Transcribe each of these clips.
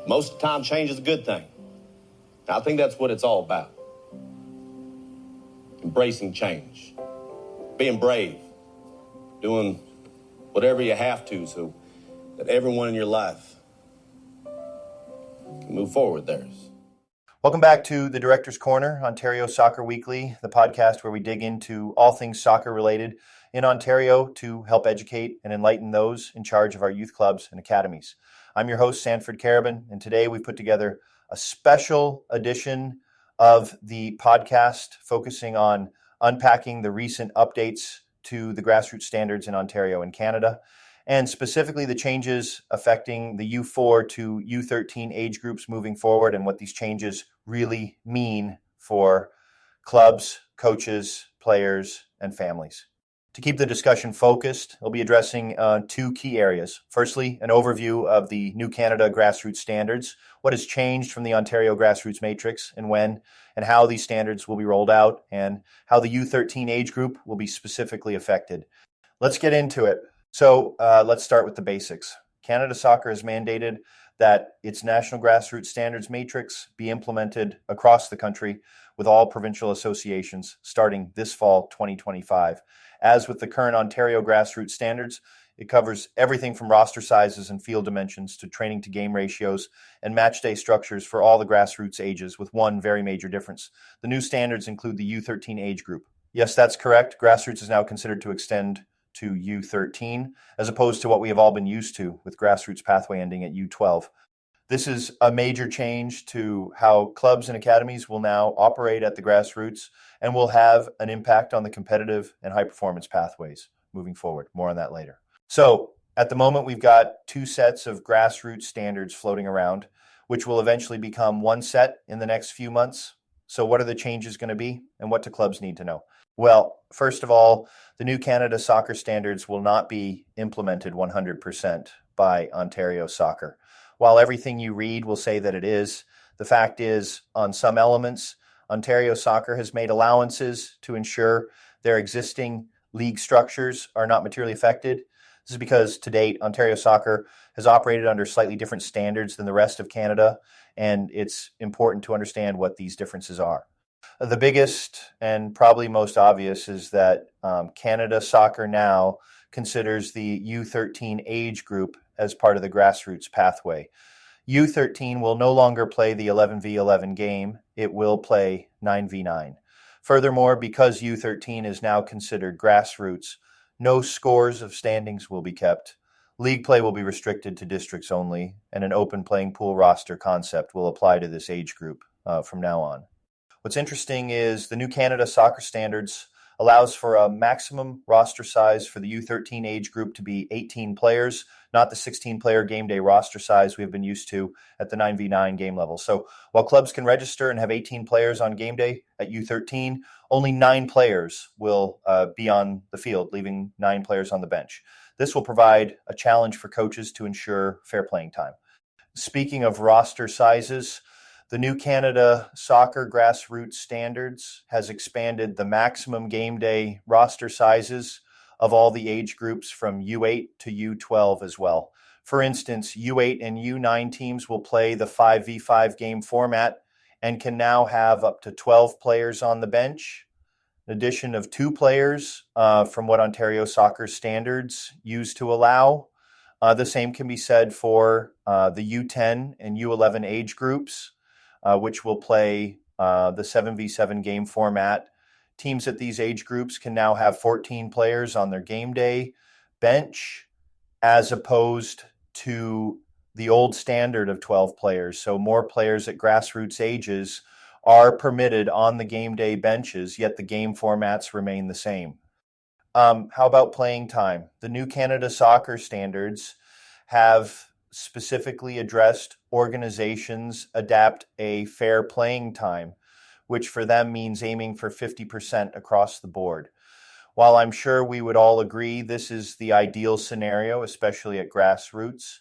Most of the time, change is a good thing. I think that's what it's all about. Embracing change. Being brave. Doing whatever you have to so that everyone in your life can move forward theirs. Welcome back to the Director's Corner, Ontario Soccer Weekly, the podcast where we dig into all things soccer related in Ontario to help educate and enlighten those in charge of our youth clubs and academies. I'm your host, Sanford Carabin, and today we put together a special edition of the podcast focusing on unpacking the recent updates to the grassroots standards in Ontario and Canada, and specifically the changes affecting the U4 to U13 age groups moving forward and what these changes really mean for clubs, coaches, players, and families. To keep the discussion focused, we'll be addressing two key areas. Firstly, an overview of the new Canada grassroots standards, what has changed from the Ontario grassroots matrix and when and how these standards will be rolled out, and how the U13 age group will be specifically affected. Let's get into it. So let's start with the basics. Canada Soccer has mandated that its national grassroots standards matrix be implemented across the country with all provincial associations starting this fall 2025. As with the current Ontario grassroots standards, it covers everything from roster sizes and field dimensions to training to game ratios and match day structures for all the grassroots ages, with one very major difference. The new standards include the U13 age group. Yes, that's correct. Grassroots is now considered to extend to U13, as opposed to what we have all been used to with grassroots pathway ending at U12. This is a major change to how clubs and academies will now operate at the grassroots and will have an impact on the competitive and high performance pathways moving forward. More on that later. So at the moment, we've got two sets of grassroots standards floating around, which will eventually become one set in the next few months. So what are the changes going to be, and what do clubs need to know? Well, first of all, the new Canada Soccer standards will not be implemented 100% by Ontario Soccer. While everything you read will say that it is, the fact is, on some elements, Ontario Soccer has made allowances to ensure their existing league structures are not materially affected. This is because, to date, Ontario Soccer has operated under slightly different standards than the rest of Canada, and it's important to understand what these differences are. The biggest and probably most obvious is that Canada Soccer now considers the U13 age group as part of the grassroots pathway. U13 will no longer play the 11v11 game. It will play 9v9. Furthermore, because U13 is now considered grassroots, no scores of standings will be kept. League play will be restricted to districts only, and an open playing pool roster concept will apply to this age group from now on. What's interesting is the new Canada Soccer standards allows for a maximum roster size for the U13 age group to be 18 players, not the 16-player game day roster size we've been used to at the 9v9 game level. So while clubs can register and have 18 players on game day at U13, only 9 players will be on the field, leaving 9 players on the bench. This will provide a challenge for coaches to ensure fair playing time. Speaking of roster sizes, the new Canada Soccer grassroots standards has expanded the maximum game day roster sizes of all the age groups from U8 to U12 as well. For instance, U8 and U9 teams will play the 5v5 game format and can now have up to 12 players on the bench, an addition of 2 players from what Ontario Soccer standards used to allow. The same can be said for the U10 and U11 age groups, which will play the 7v7 game format. Teams at these age groups can now have 14 players on their game day bench, as opposed to the old standard of 12 players. So more players at grassroots ages are permitted on the game day benches, yet the game formats remain the same. How about playing time? The new Canada Soccer standards have specifically addressed organizations adapt a fair playing time, which for them means aiming for 50% across the board. While I'm sure we would all agree this is the ideal scenario, especially at grassroots,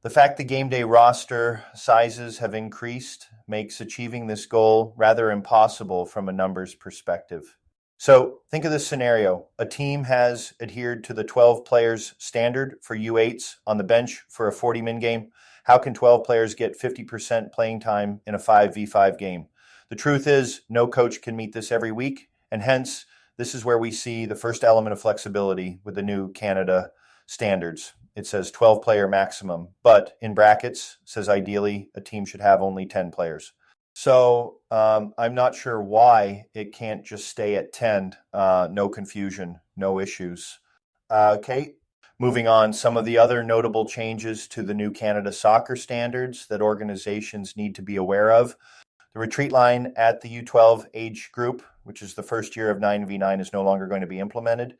the fact the game day roster sizes have increased makes achieving this goal rather impossible from a numbers perspective. So think of this scenario. A team has adhered to the 12 players standard for U8s on the bench for a 40-min game How can 12 players get 50% playing time in a 5v5 game? The truth is, no coach can meet this every week, and hence, this is where we see the first element of flexibility with the new Canada standards. It says 12 player maximum, but in brackets says ideally a team should have only 10 players. So I'm not sure why it can't just stay at 10. No confusion, no issues. Kate? Moving on, some of the other notable changes to the new Canada soccer standards that organizations need to be aware of. The retreat line at the U12 age group, which is the first year of 9v9, is no longer going to be implemented.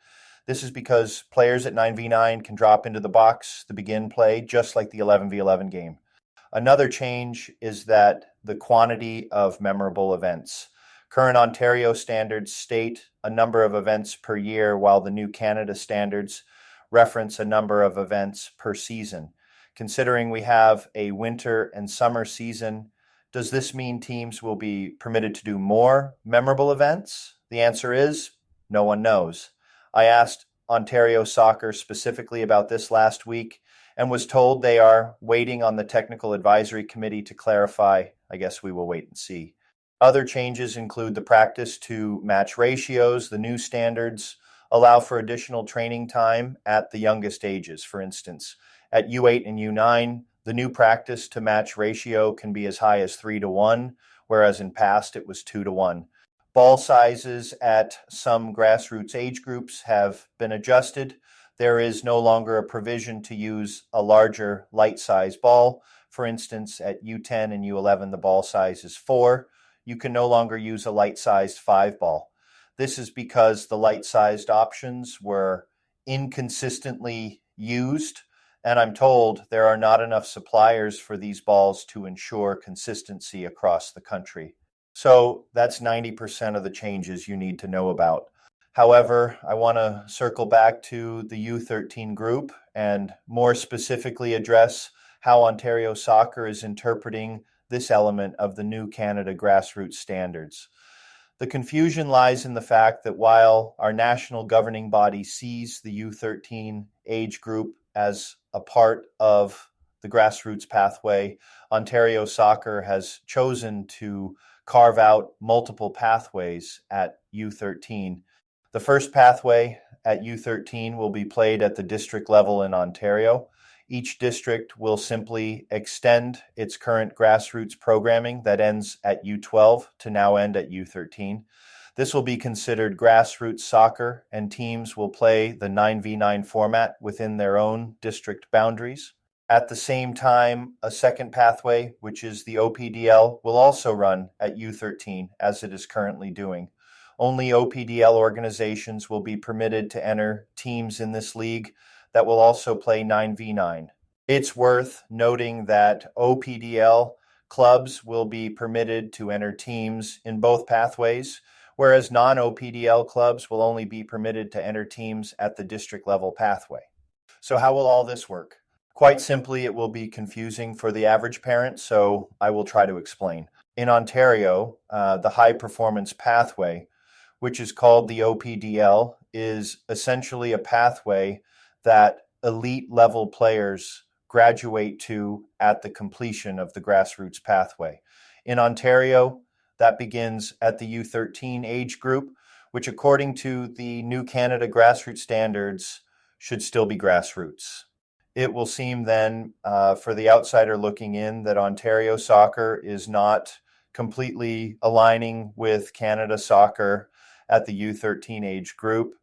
This is because players at 9v9 can drop into the box to begin play, just like the 11v11 game. Another change is that the quantity of memorable events. Current Ontario standards state a number of events per year, while the new Canada standards reference a number of events per season. Considering we have a winter and summer season, does this mean teams will be permitted to do more memorable events? The answer is no one knows. I asked Ontario Soccer specifically about this last week and was told they are waiting on the technical advisory committee to clarify. I guess we will wait and see. Other changes include the practice to match ratios. The new standards allow for additional training time at the youngest ages. For instance, at U8 and U9, the new practice to match ratio can be as high as 3-1, whereas in past it was 2-1. Ball sizes at some grassroots age groups have been adjusted. There is no longer a provision to use a larger light size ball. For instance, at U10 and U11, the ball size is 4. You can no longer use a light sized 5 ball. This is because the light-sized options were inconsistently used, and I'm told there are not enough suppliers for these balls to ensure consistency across the country. So that's 90% of the changes you need to know about. However, I want to circle back to the U13 group and more specifically address how Ontario Soccer is interpreting this element of the new Canada Grassroots standards. The confusion lies in the fact that while our national governing body sees the U13 age group as a part of the grassroots pathway, Ontario Soccer has chosen to carve out multiple pathways at U13. The first pathway at U13 will be played at the district level in Ontario. Each district will simply extend its current grassroots programming that ends at U12 to now end at U13. This will be considered grassroots soccer, and teams will play the 9v9 format within their own district boundaries. At the same time, a second pathway, which is the OPDL, will also run at U13, as it is currently doing. Only OPDL organizations will be permitted to enter teams in this league that will also play 9v9. It's worth noting that OPDL clubs will be permitted to enter teams in both pathways, whereas non-OPDL clubs will only be permitted to enter teams at the district level pathway. So how will all this work? Quite simply, it will be confusing for the average parent, so I will try to explain. In Ontario, the high performance pathway, which is called the OPDL, is essentially a pathway that elite level players graduate to at the completion of the grassroots pathway. In Ontario, that begins at the U13 age group, which according to the new Canada grassroots standards should still be grassroots. It will seem then, for the outsider looking in, that Ontario soccer is not completely aligning with Canada soccer at the U13 age group.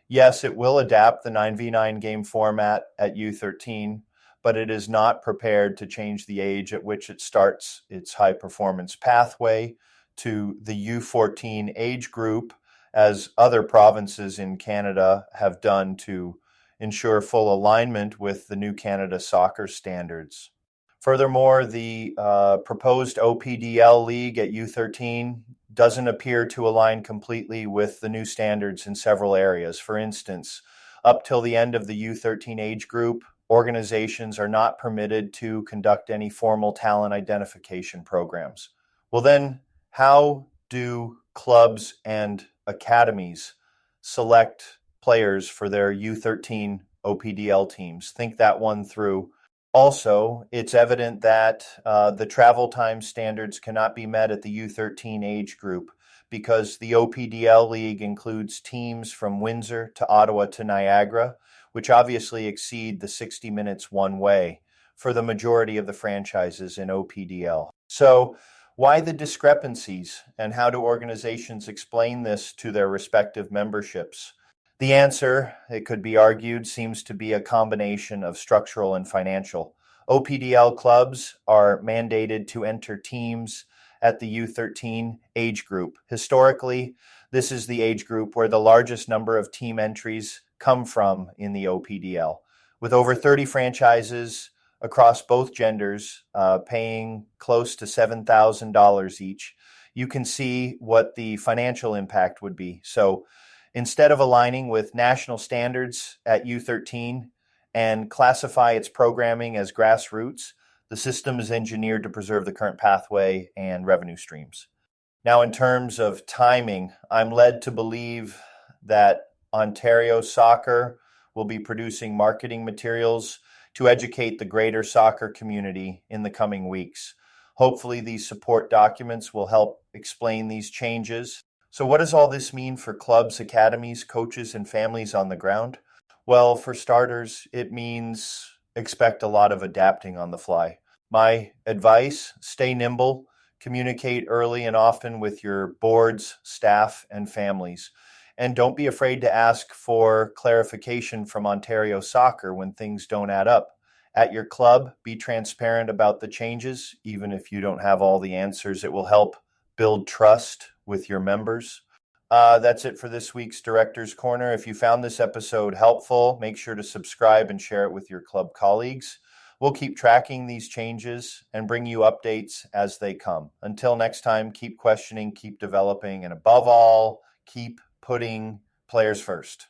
Yes, it will adapt the 9v9 game format at U13, but it is not prepared to change the age at which it starts its high performance pathway to the U14 age group, as other provinces in Canada have done to ensure full alignment with the new Canada soccer standards. Furthermore, the proposed OPDL league at U13 doesn't appear to align completely with the new standards in several areas. For instance, up till the end of the U13 age group, organizations are not permitted to conduct any formal talent identification programs. Well, then, how do clubs and academies select players for their U13 OPDL teams? Think that one through. Also, it's evident that the travel time standards cannot be met at the U13 age group because the OPDL League includes teams from Windsor to Ottawa to Niagara, which obviously exceed the 60 minutes one way for the majority of the franchises in OPDL. So, why the discrepancies, and how do organizations explain this to their respective memberships? The answer, it could be argued, seems to be a combination of structural and financial. OPDL clubs are mandated to enter teams at the U13 age group. Historically, this is the age group where the largest number of team entries come from in the OPDL. With over 30 franchises across both genders paying close to $7,000 each, you can see what the financial impact would be. So instead of aligning with national standards at U13 and classify its programming as grassroots, the system is engineered to preserve the current pathway and revenue streams. Now, in terms of timing, I'm led to believe that Ontario Soccer will be producing marketing materials to educate the greater soccer community in the coming weeks. Hopefully, these support documents will help explain these changes. So what does all this mean for clubs, academies, coaches, and families on the ground? Well, for starters, it means expect a lot of adapting on the fly. My advice, stay nimble, communicate early and often with your boards, staff, and families. And don't be afraid to ask for clarification from Ontario Soccer when things don't add up. At your club, be transparent about the changes, even if you don't have all the answers. It will help build trust with your members. That's it for this week's Director's Corner. If you found this episode helpful, make sure to subscribe and share it with your club colleagues. We'll keep tracking these changes and bring you updates as they come. Until next time, keep questioning, keep developing, and above all, keep putting players first.